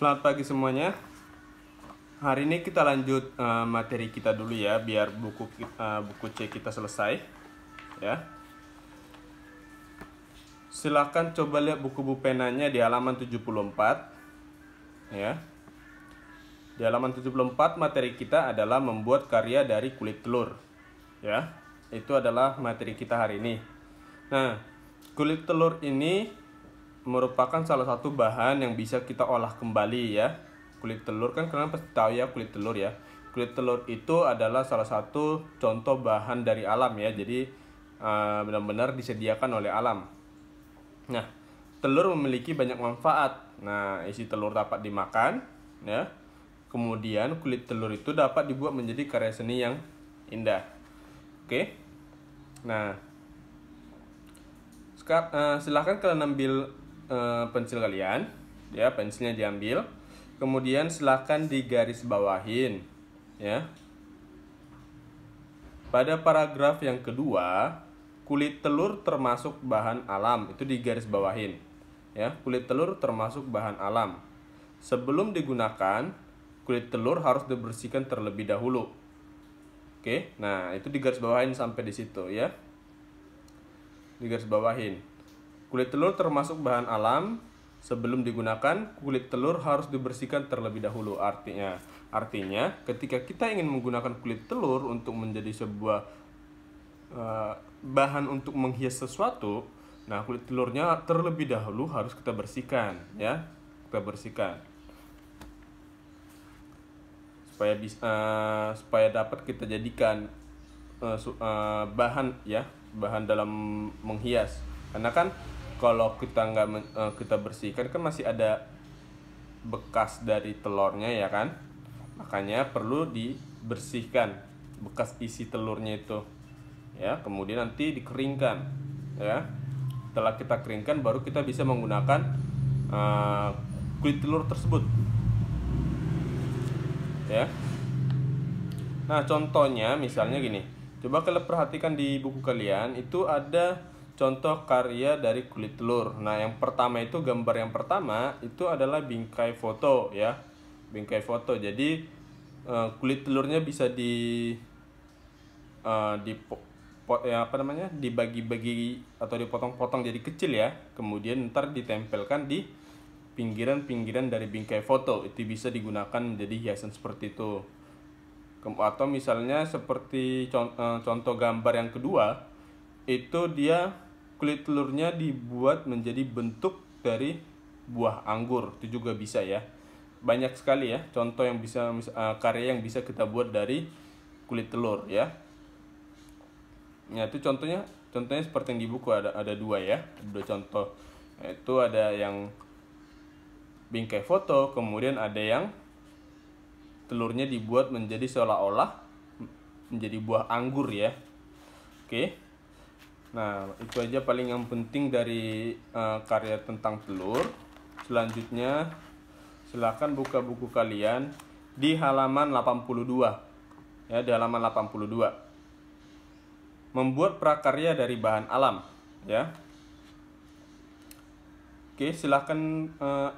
Selamat pagi semuanya. Hari ini kita lanjut materi kita dulu ya, biar buku C kita selesai. Ya. Silakan coba lihat buku penanya di halaman 74. Ya. Di halaman 74 materi kita adalah membuat karya dari kulit telur. Ya. Itu adalah materi kita hari ini. Nah, kulit telur ini merupakan salah satu bahan yang bisa kita olah kembali ya. Kulit telur kan kalian pasti tahu ya kulit telur ya. Kulit telur itu adalah salah satu contoh bahan dari alam ya. Jadi benar-benar disediakan oleh alam. Nah, telur memiliki banyak manfaat. Nah, isi telur dapat dimakan ya. Kemudian kulit telur itu dapat dibuat menjadi karya seni yang indah. Oke. Nah, silahkan kalian ambil pensil kalian ya, pensilnya diambil, kemudian silahkan digaris bawahin ya. Pada paragraf yang kedua, kulit telur termasuk bahan alam, itu digaris bawahin ya. Kulit telur termasuk bahan alam. Sebelum digunakan, kulit telur harus dibersihkan terlebih dahulu. Oke, nah itu digaris bawahin sampai di situ ya. Digaris bawahin. Kulit telur termasuk bahan alam. Sebelum digunakan, kulit telur harus dibersihkan terlebih dahulu. Artinya, ketika kita ingin menggunakan kulit telur untuk menjadi sebuah bahan untuk menghias sesuatu, nah kulit telurnya terlebih dahulu harus kita bersihkan, ya. Kita bersihkan supaya dapat kita jadikan bahan ya, bahan dalam menghias. Karena kan kalau kita bersihkan kan masih ada bekas dari telurnya ya kan, makanya perlu dibersihkan bekas isi telurnya itu ya. Kemudian nanti dikeringkan ya. Setelah kita keringkan baru kita bisa menggunakan kulit telur tersebut ya. Nah, contohnya misalnya gini, coba kalian perhatikan di buku kalian, itu ada contoh karya dari kulit telur. Nah, yang pertama itu, gambar yang pertama itu adalah bingkai foto ya. Bingkai foto. Jadi kulit telurnya bisa dibagi-bagi atau dipotong-potong jadi kecil ya. Kemudian ntar ditempelkan di pinggiran-pinggiran dari bingkai foto. Itu bisa digunakan menjadi hiasan seperti itu. Atau misalnya seperti contoh gambar yang kedua, itu dia kulit telurnya dibuat menjadi bentuk dari buah anggur. Itu juga bisa ya. Banyak sekali ya contoh yang bisa karya yang bisa kita buat dari kulit telur ya. Ya, itu contohnya seperti yang di buku ada dua ya. Dua contoh. Itu ada yang bingkai foto, kemudian ada yang telurnya dibuat menjadi seolah-olah menjadi buah anggur ya. Oke. Nah, itu aja paling yang penting dari karya tentang telur. Selanjutnya, silakan buka buku kalian di halaman 82. Ya, di halaman 82. Membuat prakarya dari bahan alam, ya. Oke, silakan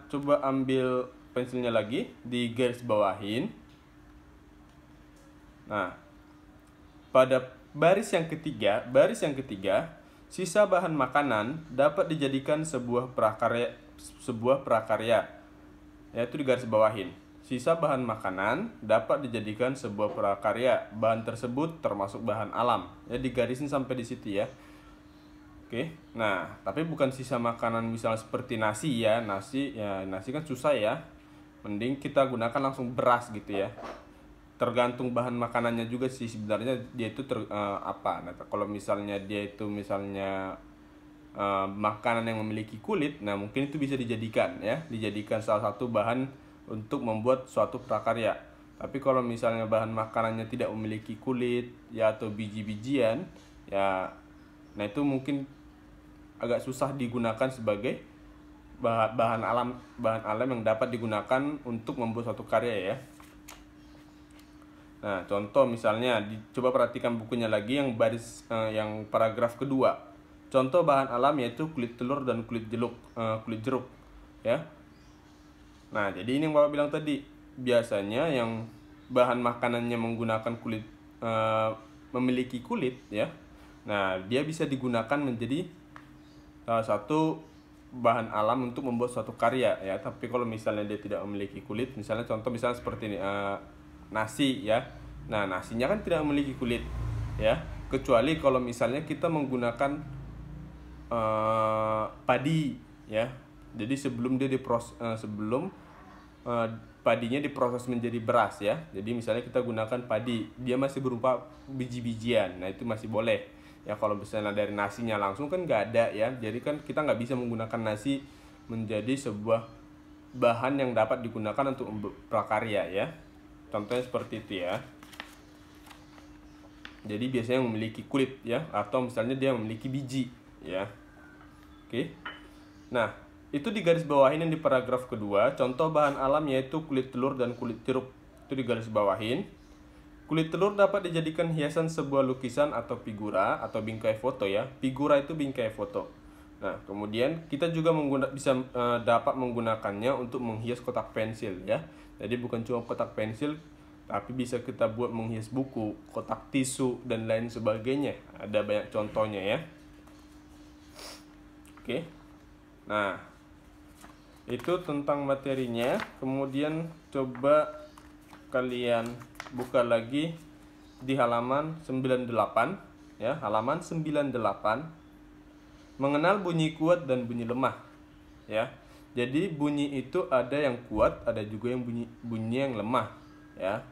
coba ambil pensilnya lagi, di garis bawahin. Nah, pada baris yang ketiga, sisa bahan makanan dapat dijadikan sebuah prakarya. Yaitu di garis bawahin. Sisa bahan makanan dapat dijadikan sebuah prakarya. Bahan tersebut termasuk bahan alam. Ya, digarisin sampai di situ ya. Oke. Nah, tapi bukan sisa makanan misalnya seperti nasi ya. Nasi kan susah ya. Mending kita gunakan langsung beras gitu ya. Tergantung bahan makanannya juga sih sebenarnya dia itu apa. Nah, kalau misalnya dia itu makanan yang memiliki kulit, nah mungkin itu bisa dijadikan salah satu bahan untuk membuat suatu prakarya. Tapi kalau misalnya bahan makanannya tidak memiliki kulit ya, atau biji-bijian ya, nah itu mungkin agak susah digunakan sebagai bahan alam yang dapat digunakan untuk membuat suatu karya ya. Nah, contoh misalnya, coba perhatikan bukunya lagi yang yang paragraf kedua. Contoh bahan alam yaitu kulit telur dan kulit jeruk ya. Nah, jadi ini yang Bapak bilang tadi, biasanya yang bahan makanannya menggunakan kulit, memiliki kulit ya. Nah, dia bisa digunakan menjadi salah satu bahan alam untuk membuat suatu karya ya. Tapi kalau misalnya dia tidak memiliki kulit, misalnya contoh misalnya seperti ini, nasi ya. Nah, nasinya kan tidak memiliki kulit ya, kecuali kalau misalnya kita menggunakan padi ya. Jadi sebelum dia diproses, padinya diproses menjadi beras ya. Jadi misalnya kita gunakan padi, dia masih berupa biji-bijian. Nah, itu masih boleh. Ya kalau misalnya dari nasinya langsung kan nggak ada ya. Jadi kan kita nggak bisa menggunakan nasi menjadi sebuah bahan yang dapat digunakan untuk prakarya ya. Contohnya seperti itu ya. Jadi biasanya memiliki kulit ya, atau misalnya dia memiliki biji ya. Oke. Nah, itu di garis bawahin yang di paragraf kedua. Contoh bahan alam yaitu kulit telur dan kulit jeruk. Itu di garis bawahin. Kulit telur dapat dijadikan hiasan sebuah lukisan atau figura atau bingkai foto ya. Figura itu bingkai foto. Nah, kemudian kita juga bisa dapat menggunakannya untuk menghias kotak pensil ya. Jadi bukan cuma kotak pensil, tapi bisa kita buat menghias buku, kotak tisu dan lain sebagainya. Ada banyak contohnya ya. Oke. Nah, itu tentang materinya. Kemudian coba kalian buka lagi di halaman 98 ya, halaman 98. Mengenal bunyi kuat dan bunyi lemah ya. Jadi bunyi itu ada yang kuat, ada juga yang bunyi yang lemah ya.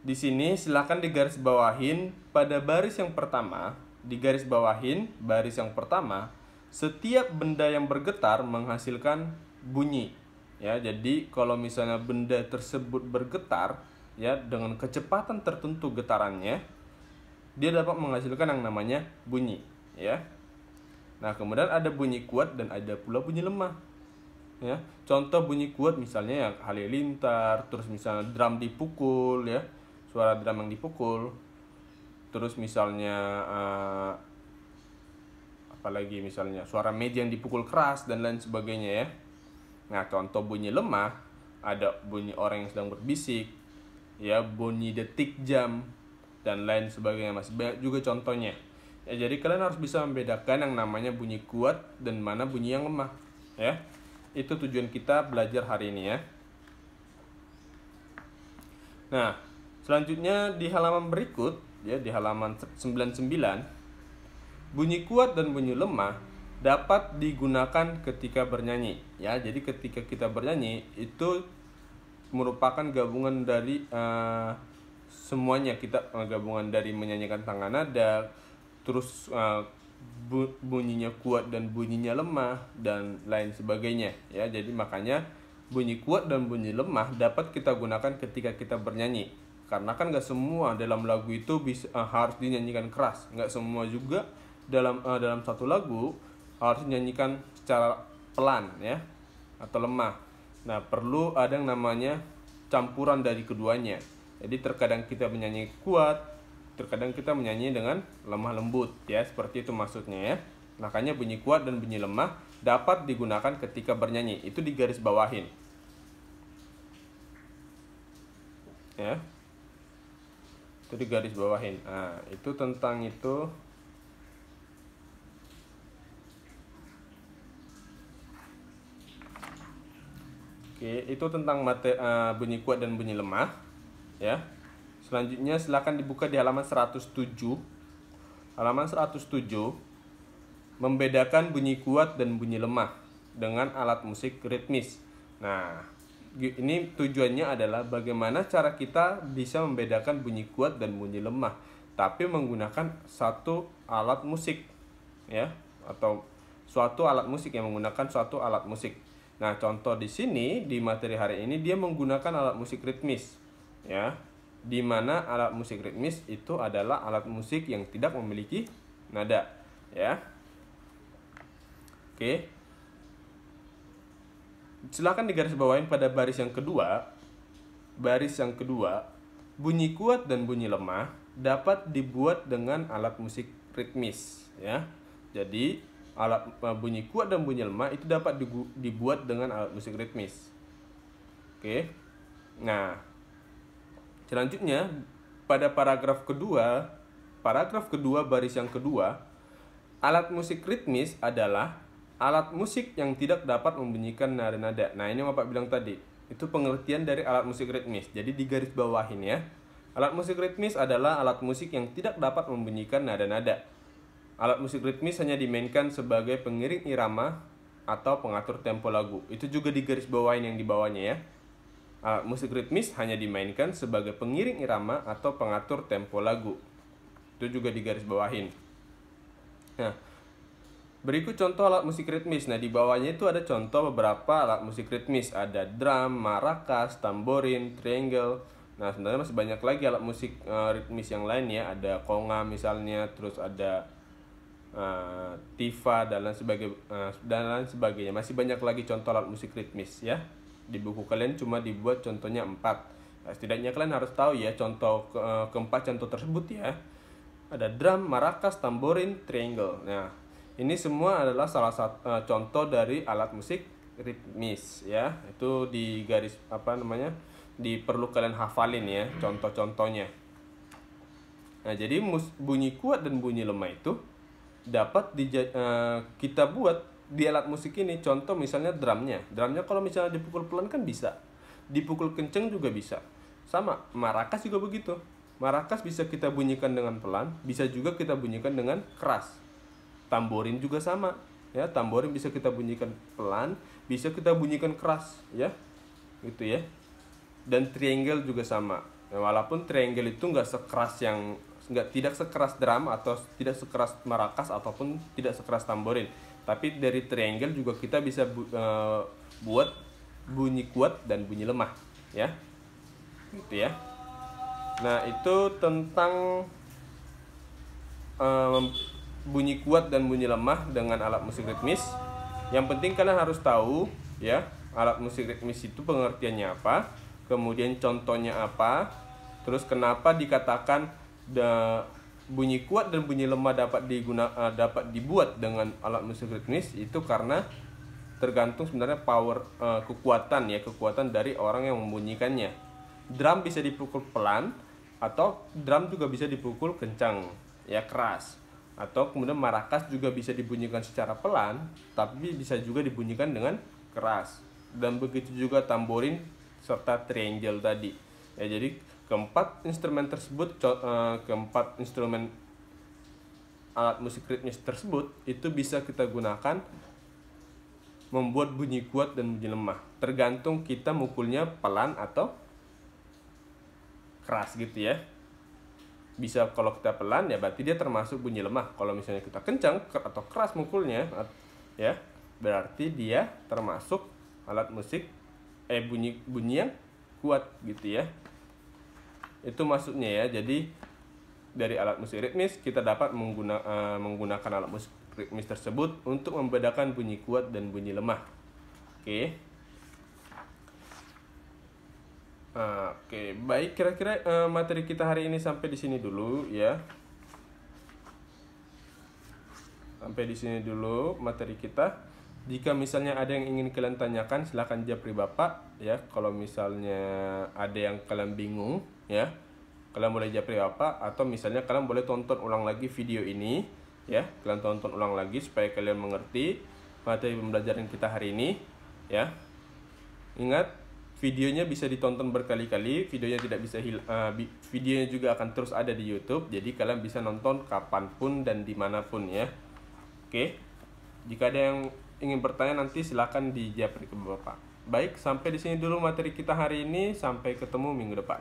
Di sini silakan digaris bawahin pada baris yang pertama, digaris bawahin baris yang pertama, setiap benda yang bergetar menghasilkan bunyi. Ya, jadi kalau misalnya benda tersebut bergetar ya dengan kecepatan tertentu getarannya, dia dapat menghasilkan yang namanya bunyi ya. Nah, kemudian ada bunyi kuat dan ada pula bunyi lemah. Ya, contoh bunyi kuat misalnya yang halilintar, terus misalnya drum dipukul ya, suara drum yang dipukul. Terus misalnya apalagi misalnya suara meja yang dipukul keras dan lain sebagainya ya. Nah, contoh bunyi lemah ada bunyi orang yang sedang berbisik, ya, bunyi detik jam dan lain sebagainya. Masih banyak juga contohnya. Ya, jadi kalian harus bisa membedakan yang namanya bunyi kuat dan mana bunyi yang lemah, ya. Itu tujuan kita belajar hari ini ya. Nah, selanjutnya di halaman berikut, ya, di halaman 99, bunyi kuat dan bunyi lemah dapat digunakan ketika bernyanyi ya. Jadi ketika kita bernyanyi itu merupakan gabungan dari semuanya. Kita gabungan dari menyanyikan tangan nada, terus bunyinya kuat dan bunyinya lemah dan lain sebagainya ya. Jadi makanya bunyi kuat dan bunyi lemah dapat kita gunakan ketika kita bernyanyi. Karena kan nggak semua dalam lagu itu bisa harus dinyanyikan keras. Nggak semua juga dalam satu lagu harus dinyanyikan secara pelan ya atau lemah. Nah, perlu ada yang namanya campuran dari keduanya. Jadi terkadang kita menyanyi kuat, terkadang kita menyanyi dengan lemah lembut ya, seperti itu maksudnya ya. Makanya bunyi kuat dan bunyi lemah dapat digunakan ketika bernyanyi. Itu digaris bawahin. Ya. Itu digaris bawahin. Nah, itu tentang itu. Oke, itu tentang bunyi kuat dan bunyi lemah ya. Selanjutnya silakan dibuka di halaman 107. Halaman 107 membedakan bunyi kuat dan bunyi lemah dengan alat musik ritmis. Nah, ini tujuannya adalah bagaimana cara kita bisa membedakan bunyi kuat dan bunyi lemah tapi menggunakan satu alat musik ya, atau suatu alat musik yang menggunakan suatu alat musik. Nah, contoh di sini di materi hari ini dia menggunakan alat musik ritmis ya. Di mana alat musik ritmis itu adalah alat musik yang tidak memiliki nada ya. Oke. Silakan digarisbawahin pada baris yang kedua. Baris yang kedua, bunyi kuat dan bunyi lemah dapat dibuat dengan alat musik ritmis ya. Jadi bunyi kuat dan bunyi lemah itu dapat dibuat dengan alat musik ritmis. Oke. Nah, selanjutnya pada paragraf kedua baris yang kedua, alat musik ritmis adalah alat musik yang tidak dapat membunyikan nada-nada. Nah, ini yang Bapak bilang tadi. Itu pengertian dari alat musik ritmis. Jadi digaris bawahin ya. Alat musik ritmis adalah alat musik yang tidak dapat membunyikan nada-nada. Alat musik ritmis hanya dimainkan sebagai pengiring irama atau pengatur tempo lagu. Itu juga digaris bawahin yang di bawahnya ya. Alat musik ritmis hanya dimainkan sebagai pengiring irama atau pengatur tempo lagu. Itu juga digaris bawahin. Nah, berikut contoh alat musik ritmis. Nah, di bawahnya itu ada contoh beberapa alat musik ritmis. Ada drum, maracas, tamborin, triangle. Nah, sebenarnya masih banyak lagi alat musik ritmis yang lain ya. Ada conga misalnya, terus ada tifa dan lain sebagainya. Masih banyak lagi contoh alat musik ritmis ya. Di buku kalian cuma dibuat contohnya 4. Nah, setidaknya kalian harus tahu ya contoh keempat contoh tersebut ya. Ada drum, maracas, tamborin, triangle. Nah, ini semua adalah salah satu contoh dari alat musik ritmis ya. Itu di garis diperlu kalian hafalin ya contoh-contohnya. Nah, jadi bunyi kuat dan bunyi lemah itu dapat kita buat di alat musik ini. Contoh misalnya drumnya kalau misalnya dipukul pelan kan bisa, dipukul kenceng juga bisa. Sama maracas juga begitu. Maracas bisa kita bunyikan dengan pelan, bisa juga kita bunyikan dengan keras. Tamborin juga sama ya, tamborin bisa kita bunyikan pelan, bisa kita bunyikan keras ya, gitu ya. Dan triangle juga sama. Nah, walaupun triangle itu tidak sekeras drum atau tidak sekeras maracas ataupun tidak sekeras tamborin, tapi dari triangle juga kita bisa buat bunyi kuat dan bunyi lemah ya, gitu ya. Nah, itu tentang bunyi kuat dan bunyi lemah dengan alat musik ritmis. Yang penting kalian harus tahu ya, alat musik ritmis itu pengertiannya apa, kemudian contohnya apa, terus kenapa dikatakan bunyi kuat dan bunyi lemah dapat dibuat dengan alat musik ritmis. Itu karena tergantung sebenarnya kekuatan dari orang yang membunyikannya. Drum bisa dipukul pelan atau drum juga bisa dipukul kencang ya, keras. Atau kemudian maracas juga bisa dibunyikan secara pelan tapi bisa juga dibunyikan dengan keras. Dan begitu juga tamborin serta triangle tadi ya. Jadi keempat instrumen alat musik ritmis tersebut itu bisa kita gunakan membuat bunyi kuat dan bunyi lemah, tergantung kita mukulnya pelan atau keras gitu ya. Bisa kalau kita pelan ya berarti dia termasuk bunyi lemah. Kalau misalnya kita kencang atau keras mukulnya ya, berarti dia termasuk alat musik bunyi yang kuat gitu ya. Itu maksudnya ya. Jadi dari alat musik ritmis kita dapat menggunakan alat musik ritmis tersebut untuk membedakan bunyi kuat dan bunyi lemah. Oke. Oke, baik, kira-kira materi kita hari ini sampai di sini dulu ya. Sampai di sini dulu materi kita. Jika misalnya ada yang ingin kalian tanyakan, silahkan japri Bapak ya. Kalau misalnya ada yang kalian bingung ya, kalian boleh japri Bapak, atau misalnya kalian boleh tonton ulang lagi video ini ya. Kalian tonton ulang lagi supaya kalian mengerti materi pembelajaran kita hari ini ya. Ingat, videonya bisa ditonton berkali-kali, videonya tidak bisa videonya juga akan terus ada di YouTube, jadi kalian bisa nonton kapanpun dan dimanapun ya. Oke, jika ada yang ingin bertanya nanti silakan dijawab ke Bapak. Baik, sampai di sini dulu materi kita hari ini, sampai ketemu minggu depan.